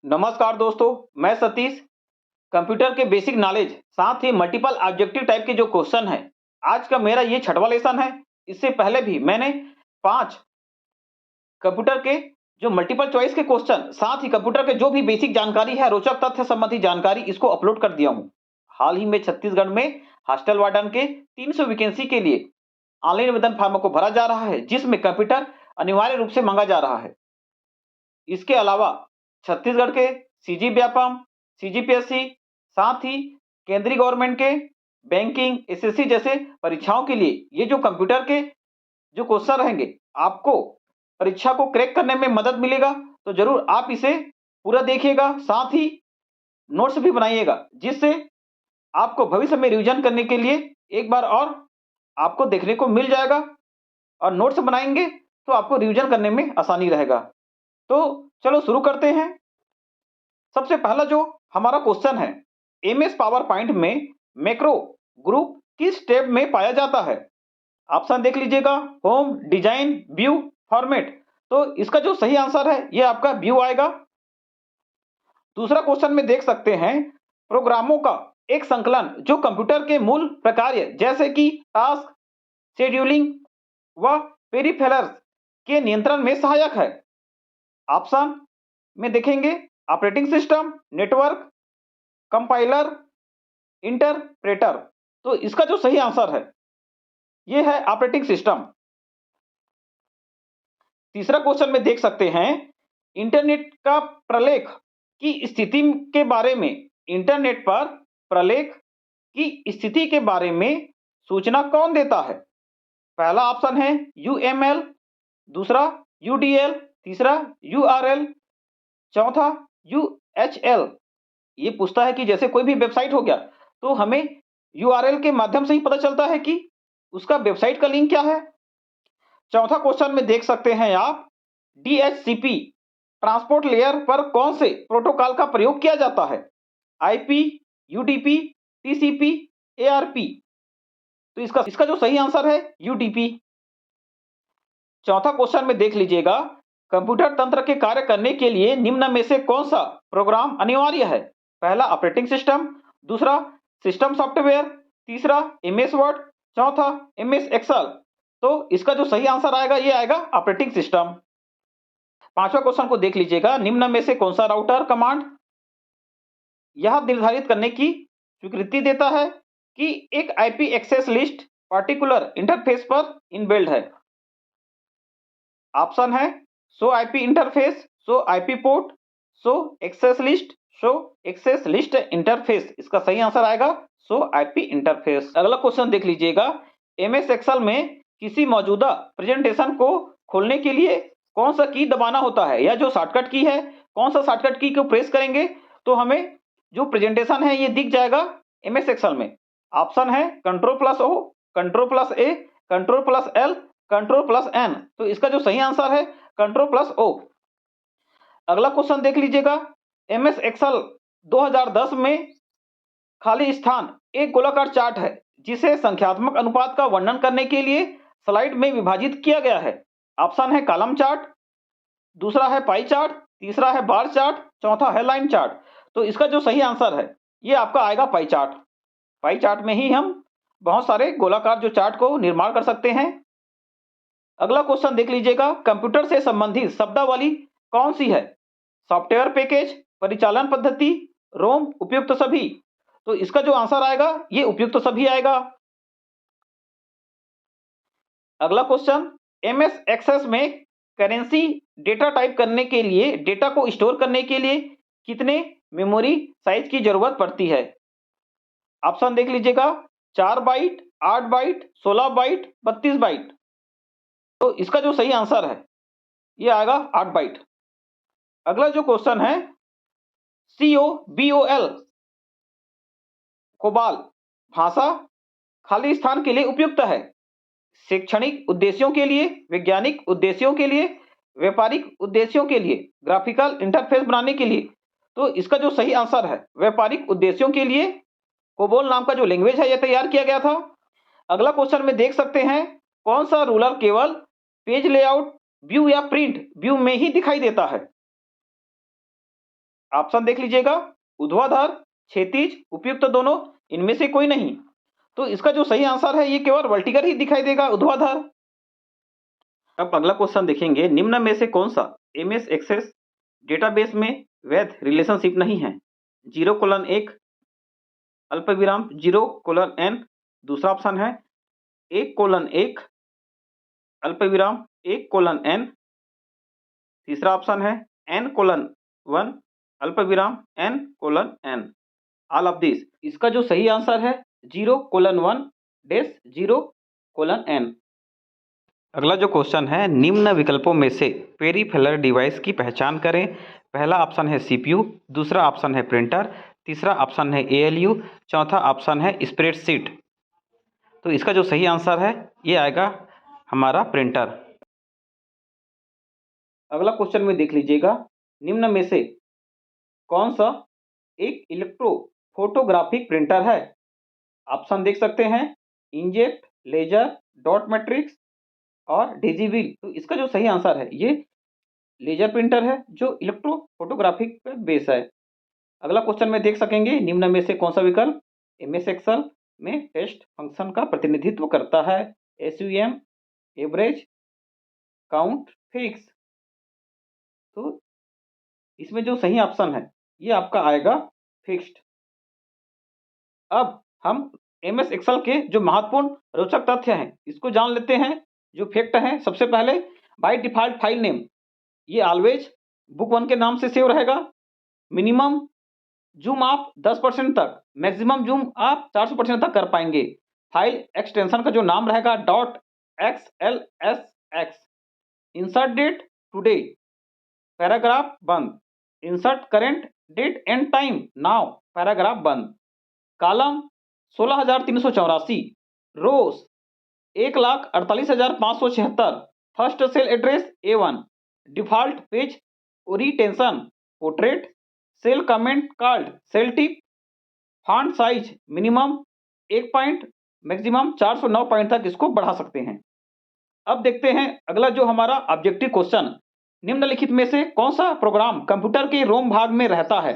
नमस्कार दोस्तों, मैं सतीश। कंप्यूटर के बेसिक नॉलेज साथ ही मल्टीपल ऑब्जेक्टिव टाइप के जो क्वेश्चन है, आज का मेरा ये छठवां लेसन है। इससे पहले भी मैंने 5 कंप्यूटर के जो मल्टीपल चॉइस के क्वेश्चन साथ ही कंप्यूटर के जो भी बेसिक जानकारी है, रोचक तथ्य संबंधी जानकारी, इसको अपलोड कर दिया हूँ। हाल ही में छत्तीसगढ़ में हॉस्टल वार्डन के 300 वैकेंसी के लिए ऑनलाइन आवेदन फॉर्म को भरा जा रहा है, जिसमें कंप्यूटर अनिवार्य रूप से मांगा जा रहा है। इसके अलावा छत्तीसगढ़ के सीजी व्यापम, सीजीपीएससी साथ ही केंद्रीय गवर्नमेंट के बैंकिंग, एसएससी जैसे परीक्षाओं के लिए ये जो कंप्यूटर के जो क्वेश्चन रहेंगे, आपको परीक्षा को क्रैक करने में मदद मिलेगा। तो जरूर आप इसे पूरा देखिएगा, साथ ही नोट्स भी बनाइएगा, जिससे आपको भविष्य में रिवीजन करने के लिए एक बार और आपको देखने को मिल जाएगा। और नोट्स बनाएंगे तो आपको रिवीजन करने में आसानी रहेगा। तो चलो शुरू करते हैं। सबसे पहला जो हमारा क्वेश्चन है, एमएस पावर पॉइंट में मैक्रो ग्रुप किस टैब में पाया जाता है? ऑप्शन देख लीजिएगा, होम, डिजाइन, व्यू, फॉर्मेट। तो इसका जो सही आंसर है ये आपका व्यू आएगा। दूसरा क्वेश्चन में देख सकते हैं, प्रोग्रामों का एक संकलन जो कंप्यूटर के मूल प्रकार्य जैसे कि टास्क, शेड्यूलिंग व पेरिफेरल्स के नियंत्रण में सहायक है। ऑप्शन में देखेंगे, operating system, network, compiler, interpreter. तो इसका जो सही आंसर है ये है ऑपरेटिंग सिस्टम। तीसरा क्वेश्चन में देख सकते हैं, इंटरनेट का प्रलेख की स्थिति के बारे में, इंटरनेट पर प्रलेख की स्थिति के बारे में सूचना कौन देता है? पहला ऑप्शन है यूएमएल, दूसरा यूडीएल, तीसरा यूआरएल, चौथा यूएचएल। ये पूछता है कि जैसे कोई भी वेबसाइट हो गया तो हमें यूआरएल के माध्यम से ही पता चलता है कि उसका वेबसाइट का लिंक क्या है। चौथा क्वेश्चन में देख सकते हैं आप, डीएचसीपी ट्रांसपोर्ट लेयर पर कौन से प्रोटोकॉल का प्रयोग किया जाता है? IP, UDP, TCP, ARP. तो इसका जो सही आंसर है यूडीपी। चौथा क्वेश्चन में देख लीजिएगा, कंप्यूटर तंत्र के कार्य करने के लिए निम्न में से कौन सा प्रोग्राम अनिवार्य है? पहला ऑपरेटिंग सिस्टम, दूसरा सिस्टम सॉफ्टवेयर, तीसरा एमएस वर्ड, चौथा एमएस एक्सेल। तो इसका जो सही आंसर आएगा ये आएगा ऑपरेटिंग सिस्टम। पांचवा क्वेश्चन को देख लीजिएगा, निम्न में से कौन सा राउटर कमांड यह निर्धारित करने की स्वीकृति देता है कि एक IP access list particular interface पर इनबिल्ड है? ऑप्शन है show IP interface, show IP port, show access list, show access list interface. इसका सही आंसर आएगा शो आईपी इंटरफेस। अगला क्वेश्चन देख लीजिएगा, एमएस एक्सेल में किसी मौजूदा प्रेजेंटेशन को खोलने के लिए कौन सा की दबाना होता है? या जो शॉर्टकट की है, कौन सा शॉर्टकट की को प्रेस करेंगे तो हमें जो प्रेजेंटेशन है ये दिख जाएगा एमएस एक्सेल में। ऑप्शन है control plus O, control plus A, control plus L, control plus N. तो इसका जो सही आंसर है कंट्रोल प्लस ओ। अगला क्वेश्चन देख लीजिएगा, एमएस एक्सेल 2010 में खाली स्थान एक गोलाकार चार्ट है जिसे संख्यात्मक अनुपात का वर्णन करने के लिए स्लाइड में विभाजित किया गया है। ऑप्शन है कॉलम चार्ट, दूसरा है पाई चार्ट, तीसरा है बार चार्ट, चौथा है लाइन चार्ट। तो इसका जो सही आंसर है ये आपका आएगा पाई चार्ट। पाई चार्ट में ही हम बहुत सारे गोलाकार जो चार्ट को निर्माण कर सकते हैं। अगला क्वेश्चन देख लीजिएगा, कंप्यूटर से संबंधित शब्दावली कौन सी है? सॉफ्टवेयर पैकेज, परिचालन पद्धति, रोम, उपयुक्त सभी। तो इसका जो आंसर आएगा ये उपयुक्त सभी आएगा। अगला क्वेश्चन, एमएस एक्सेस में करेंसी डेटा टाइप करने के लिए, डेटा को स्टोर करने के लिए कितने मेमोरी साइज की जरूरत पड़ती है? ऑप्शन देख लीजिएगा, 4 बाइट, 8 बाइट, 16 बाइट, 32 बाइट। तो इसका जो सही आंसर है ये आएगा 8 बाइट। अगला जो क्वेश्चन है, COBOL कोबाल भाषा खाली स्थान के लिए उपयुक्त है? शैक्षणिक उद्देश्यों के लिए, वैज्ञानिक उद्देश्यों के लिए, व्यापारिक उद्देश्यों के लिए, ग्राफिकल इंटरफेस बनाने के लिए। तो इसका जो सही आंसर है व्यापारिक उद्देश्यों के लिए कोबोल नाम का जो लैंग्वेज है यह तैयार किया गया था। अगला क्वेश्चन में देख सकते हैं, कौन सा रूलर केवल पेज लेआउट व्यू या प्रिंट व्यू में ही दिखाई देता है? ऑप्शन देख लीजिएगा, ऊर्ध्वाधर, क्षैतिज, उपयुक्त दोनों, इनमें से कोई नहीं। तो इसका जो सही आंसर है ये केवल वर्टिकल ही दिखाई देगा, ऊर्ध्वाधर। अब अगला क्वेश्चन देखेंगे, निम्न में से कौन सा एमएस एक्सेस डेटाबेस में वैध रिलेशनशिप नहीं है? 0:1 अल्पविराम 0:n, दूसरा ऑप्शन है 1:1 अल्पविराम 1:n, तीसरा ऑप्शन है n:1 अल्पविराम n:n, ऑल ऑफ दिस। इसका जो सही आंसर है 0:1 0:n। अगला जो क्वेश्चन है, निम्न विकल्पों में से पेरिफेरल डिवाइस की पहचान करें। पहला ऑप्शन है सीपीयू, दूसरा ऑप्शन है प्रिंटर, तीसरा ऑप्शन है एएलयू, चौथा ऑप्शन है स्प्रेडशीट। तो इसका जो सही आंसर है ये आएगा हमारा प्रिंटर। अगला क्वेश्चन में देख लीजिएगा, निम्न में से कौन सा एक इलेक्ट्रो फोटोग्राफिक प्रिंटर है? ऑप्शन देख सकते हैं, इंकजेट, लेजर, डॉट मैट्रिक्स और डिजिव्हील। तो इसका जो सही आंसर है ये लेजर प्रिंटर है, जो इलेक्ट्रो फोटोग्राफिक पे बेस है। अगला क्वेश्चन में देख सकेंगे, निम्न में से कौन सा विकल्प एमएस एक्सेल में टेस्ट फंक्शन का प्रतिनिधित्व करता है? SUM, average, count, fix. तो इसमें जो सही ऑप्शन है ये आपका आएगा फिक्स्ड। अब हम एमएस एक्सेल के जो महत्वपूर्ण रोचक तथ्य हैं इसको जान लेते हैं। जो फैक्ट है, सबसे पहले बाय डिफॉल्ट फाइल नेम ये ऑलवेज बुक 1 के नाम से सेव रहेगा। मिनिमम जूम आप 10% तक, मैक्सिमम जूम आप 400% तक कर पाएंगे। फाइल एक्सटेंशन का जो नाम रहेगा .xlsx। Insert date today, paragraph बंद। Insert current date and time now, paragraph बंद। Column 16,384, rows 1,48,576, first cell address A1, default page orientation portrait, cell comment card, cell tip, font size minimum 1 point, maximum 409 point तक इसको बढ़ा सकते हैं। अब देखते हैं अगला जो हमारा ऑब्जेक्टिव क्वेश्चन, निम्नलिखित में से कौन सा प्रोग्राम कंप्यूटर के रोम भाग में रहता है?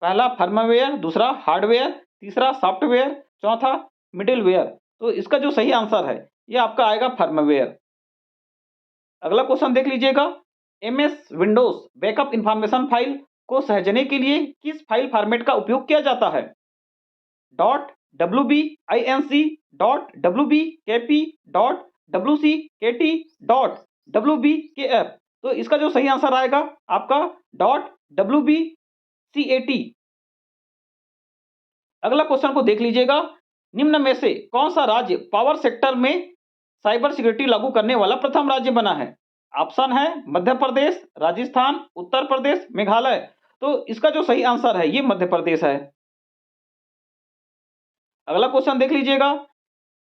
पहला फर्मवेयर, दूसरा हार्डवेयर, तीसरा सॉफ्टवेयर, चौथा मिडिलवेयर। तो इसका जो सही आंसर है ये आपका आएगा फर्मवेयर। अगला क्वेश्चन देख लीजिएगा, MS Windows backup information file को सहेजने के लिए किस फाइल फॉर्मेट का उपयोग किया जाता है? .wbinc, .wbkp, .wckt, .wbkf। तो इसका जो सही आंसर आएगा आपका .wbcat। अगला क्वेश्चन को देख लीजिएगा, निम्न में से कौन सा राज्य पावर सेक्टर में साइबर सिक्योरिटी लागू करने वाला प्रथम राज्य बना है? ऑप्शन है मध्य प्रदेश, राजस्थान, उत्तर प्रदेश, मेघालय। तो इसका जो सही आंसर है ये मध्य प्रदेश है। अगला क्वेश्चन देख लीजिएगा,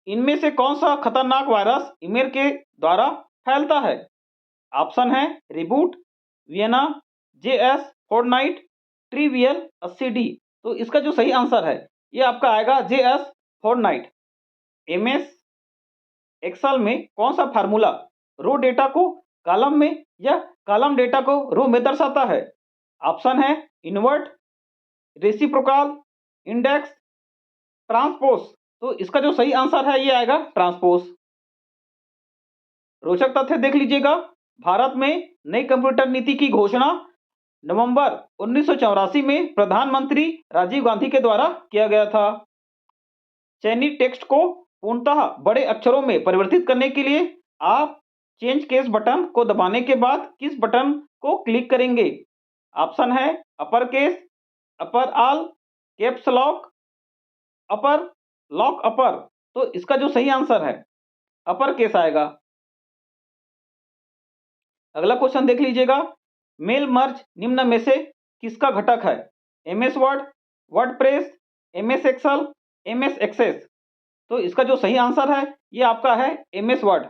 इनमें से कौन सा खतरनाक वायरस ईमेल के द्वारा फैलता है? ऑप्शन है reboot, Vienna, JS, Fortnite, trivial, SCD. तो इसका जो सही आंसर है ये आपका आएगा जेएस, फोर्टनाइट। एमएस एक्सेल में कौन सा फार्मूला रो डेटा को कॉलम में या कॉलम डेटा को रो में दर्शाता है? ऑप्शन है इन्वर्ट, रेसिप्रोकल, इंडेक्स, ट्रांसपोज। तो इसका जो सही आंसर है ये आएगा ट्रांसपोज। रोचक तथ्य देख लीजिएगा, भारत में नई कंप्यूटर नीति की घोषणा नवंबर 1984 में प्रधानमंत्री राजीव गांधी के द्वारा किया गया था। चयनित टेक्स्ट को पूर्णतः बड़े अक्षरों में परिवर्तित करने के लिए आप चेंज केस बटन को दबाने के बाद किस बटन को क्लिक करेंगे? ऑप्शन है अपर केस, अपर ऑल, कैप्स लॉक, अपर लॉक अपर। तो इसका जो सही आंसर है अपर केस आएगा। अगला क्वेश्चन देख लीजिएगा, मेल मर्ज निम्न में से किसका घटक है? MS Word, WordPress, MS Excel, MS Access. तो इसका जो सही आंसर है ये आपका है एमएस वर्ड।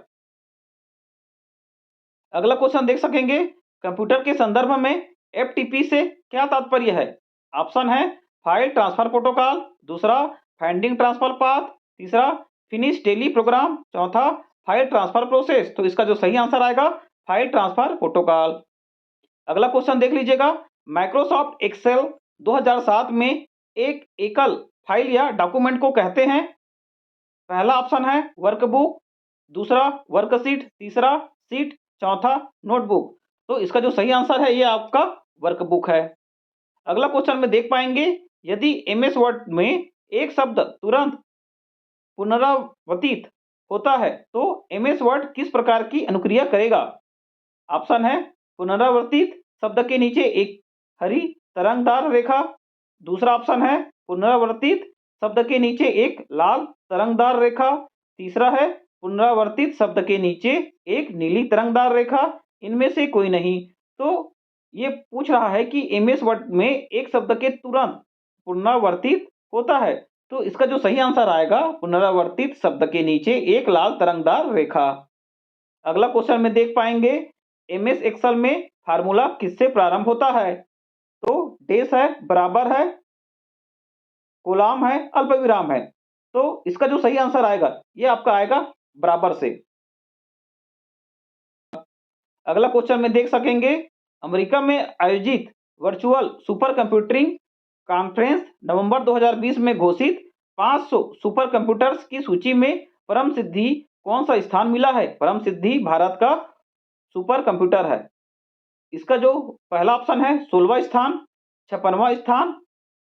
अगला क्वेश्चन देख सकेंगे, कंप्यूटर के संदर्भ में एफटीपी से क्या तात्पर्य है? ऑप्शन है फाइल ट्रांसफर प्रोटोकॉल, दूसरा फाइंडिंग ट्रांसफर पाथ, तीसरा फिनिश डेली प्रोग्राम, चौथा फाइल ट्रांसफर प्रोसेस। तो इसका जो सही आंसर आएगा फाइल ट्रांसफर प्रोटोकॉल। अगला क्वेश्चन देख लीजिएगा, माइक्रोसॉफ्ट एक्सेल 2007 में एक एकल फाइल या डॉक्यूमेंट को कहते हैं? पहला ऑप्शन है वर्कबुक, दूसरा वर्कशीट, तीसरा शीट, चौथा नोटबुक। तो इसका जो सही आंसर है ये आपका वर्कबुक है। अगला क्वेश्चन में देख पाएंगे, यदि एमएस वर्ड में एक शब्द तुरंत पुनरावर्तित होता है तो एमएस वर्ड किस प्रकार की अनुक्रिया करेगा? ऑप्शन है पुनरावर्तित शब्द के नीचे एक हरी तरंगदार रेखा, दूसरा ऑप्शन है पुनरावर्तित शब्द के नीचे एक लाल तरंगदार रेखा, तीसरा है पुनरावर्तित शब्द के नीचे एक नीली तरंगदार रेखा, इनमें से कोई नहीं। तो ये पूछ रहा है कि एमएस वर्ड में एक शब्द के तुरंत पुनरावर्तित होता है, तो इसका जो सही आंसर आएगा पुनरावर्तित शब्द के नीचे एक लाल तरंगदार रेखा। अगला क्वेश्चन में देख पाएंगे, एमएस एक्सेल में फार्मूला किससे प्रारंभ होता है? तो डेश है, बराबर है, कोलाम है, अल्पविराम है। तो इसका जो सही आंसर आएगा ये आपका आएगा बराबर से। अगला क्वेश्चन में देख सकेंगे, अमेरिका में आयोजित वर्चुअल सुपर कंप्यूटिंग कॉन्फ्रेंस नवंबर 2020 में घोषित 500 सुपर कंप्यूटर्स की सूची में परम सिद्धि कौन सा स्थान मिला है? परम सिद्धि भारत का सुपर कंप्यूटर है। इसका जो पहला ऑप्शन है 16वां स्थान, 56वां स्थान,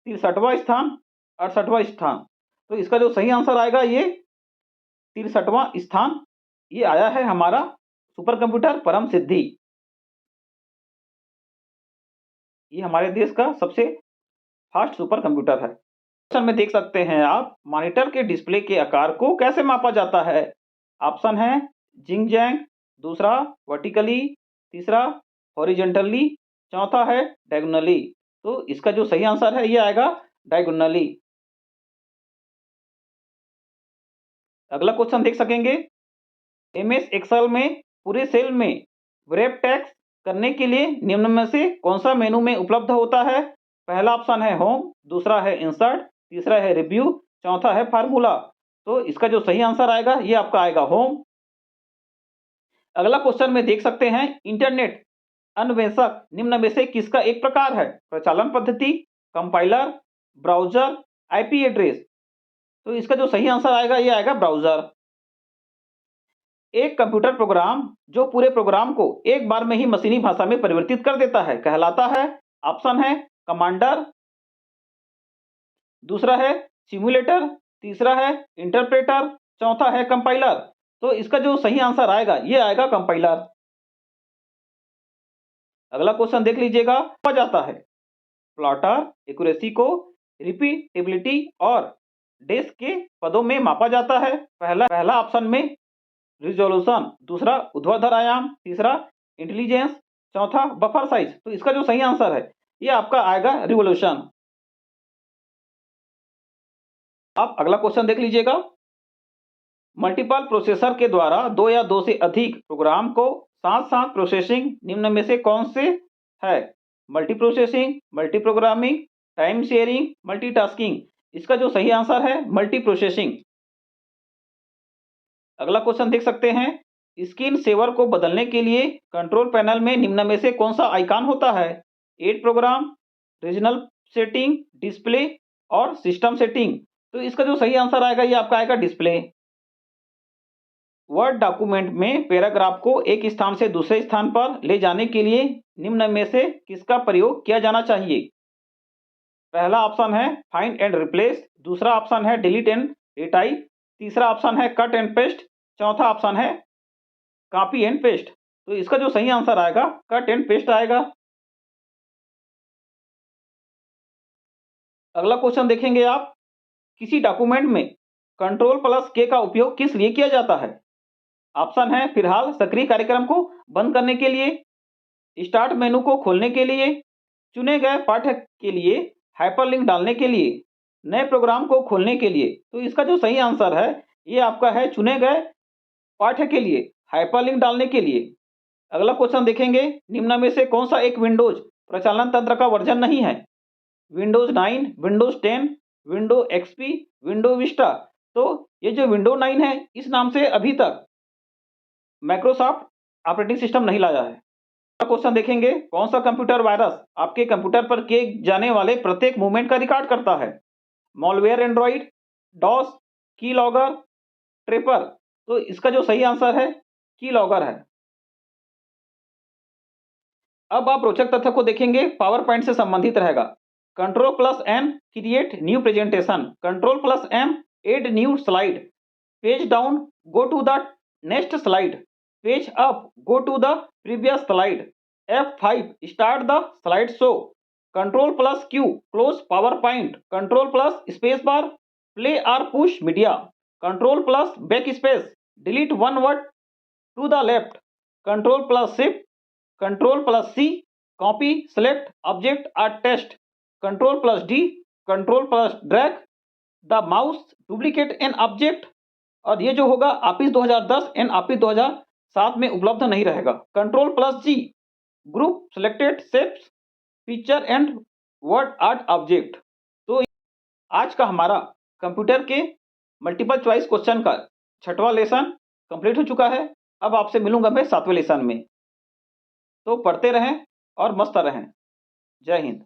63वां स्थान, 68वां स्थान। तो इसका जो सही आंसर आएगा ये 63वां स्थान ये आया है हमारा सुपर कंप्यूटर परम सिद्धि। ये हमारे देश का सबसे फास्ट सुपर कंप्यूटर है। क्वेश्चन में देख सकते हैं आप, मॉनिटर के डिस्प्ले के आकार को कैसे मापा जाता है? ऑप्शन है जिंग जैंग, दूसरा वर्टिकली, तीसरा हॉरिजॉन्टली, चौथा है डायगोनली। तो इसका जो सही आंसर है ये आएगा डायगोनली। अगला क्वेश्चन देख सकेंगे, एमएस एक्सेल में पूरे सेल में व्रैप टेक्स्ट करने के लिए निम्न में से कौन सा मेनू में उपलब्ध होता है? पहला ऑप्शन है होम, दूसरा है इंसर्ट, तीसरा है रिव्यू, चौथा है फार्मूला। तो इसका जो सही आंसर आएगा ये आपका आएगा होम। अगला क्वेश्चन में देख सकते हैं, इंटरनेट अन्वेषक निम्न में से किसका एक प्रकार है? प्रचालन पद्धति, कंपाइलर, ब्राउजर, आईपी एड्रेस। तो इसका जो सही आंसर आएगा ये आएगा ब्राउजर। एक कंप्यूटर प्रोग्राम जो पूरे प्रोग्राम को एक बार में ही मशीनी भाषा में परिवर्तित कर देता है कहलाता है? ऑप्शन है कमांडर, दूसरा है सिमुलेटर, तीसरा है इंटरप्रेटर, चौथा है कंपाइलर। तो इसका जो सही आंसर आएगा ये आएगा कंपाइलर। अगला क्वेश्चन देख लीजिएगा, कहा जाता है प्लॉटर एक्यूरेसी को रिपीटेबिलिटी और डेस्क के पदों में मापा जाता है? पहला ऑप्शन में रिजोल्यूशन, दूसरा ऊर्ध्वाधर आयाम, तीसरा इंटेलिजेंस, चौथा बफर साइज। तो इसका जो सही आंसर है ये आपका आएगा रिवोल्यूशन। आप अगला क्वेश्चन देख लीजिएगा, मल्टीपल प्रोसेसर के द्वारा दो या दो से अधिक प्रोग्राम को साथ साथ प्रोसेसिंग निम्न में से कौन से है? Multi processing, multi programming, time sharing, multitasking. इसका जो सही आंसर है मल्टी प्रोसेसिंग। अगला क्वेश्चन देख सकते हैं, स्क्रीन सेवर को बदलने के लिए कंट्रोल पैनल में निम्न में से कौन सा आइकॉन होता है? Add program, regional setting, display और सिस्टम सेटिंग। तो इसका जो सही आंसर आएगा ये आपका आएगा डिस्प्ले। वर्ड डॉक्यूमेंट में पैराग्राफ को एक स्थान से दूसरे स्थान पर ले जाने के लिए निम्न में से किसका प्रयोग किया जाना चाहिए? पहला ऑप्शन है फाइंड एंड रिप्लेस, दूसरा ऑप्शन है डिलीट एंड रिटाइप, तीसरा ऑप्शन है कट एंड पेस्ट, चौथा ऑप्शन है कॉपी एंड पेस्ट। तो इसका जो सही आंसर आएगा कट एंड पेस्ट आएगा। अगला क्वेश्चन देखेंगे आप, किसी डॉक्यूमेंट में Ctrl+K का उपयोग किस लिए किया जाता है? ऑप्शन है फिलहाल सक्रिय कार्यक्रम को बंद करने के लिए, स्टार्ट मेनू को खोलने के लिए, चुने गए पाठ्य के लिए हाइपरलिंक डालने के लिए, नए प्रोग्राम को खोलने के लिए। तो इसका जो सही आंसर है ये आपका है चुने गए पाठ्य के लिए हाइपरलिंक डालने के लिए। अगला क्वेश्चन देखेंगे, निम्न में से कौन सा एक विंडोज प्रचालन तंत्र का वर्जन नहीं है? Windows 9, Windows 10, window XP, window Vista. तो ये जो विंडो 9 है इस नाम से अभी तक माइक्रोसॉफ्ट ऑपरेटिंग सिस्टम नहीं लाया है। क्वेश्चन देखेंगे, कौन सा कंप्यूटर वायरस आपके कंप्यूटर पर किए जाने वाले प्रत्येक मूवमेंट का रिकॉर्ड करता है? मॉलवेयर एंड्रॉइड, डॉस, की लॉगर, ट्रिपर। तो इसका जो सही आंसर है की लॉगर है। अब आप रोचक तथ्य को देखेंगे, पावर पॉइंट से संबंधित रहेगा। Control plus N create new presentation, control plus M add new slide, page down go to the next slide, page up go to the previous slide, F5 start the slide show, control plus Q close PowerPoint, control plus space bar play or pause media, control plus backspace delete one word to the left, control plus shift, control plus C copy select object or test, control plus D control plus drag the mouse duplicate an object. और ये जो होगा office 2010 and office 2007 में उपलब्ध नहीं रहेगा। Control plus G group selected shapes picture and WordArt object. तो आज का हमारा कंप्यूटर के मल्टीपल चॉइस क्वेश्चन का 6वां लेसन कंप्लीट हो चुका है। अब आपसे मिलूंगा मैं 7वें लेसन में। तो पढ़ते रहें और मस्त रहें। जय हिंद।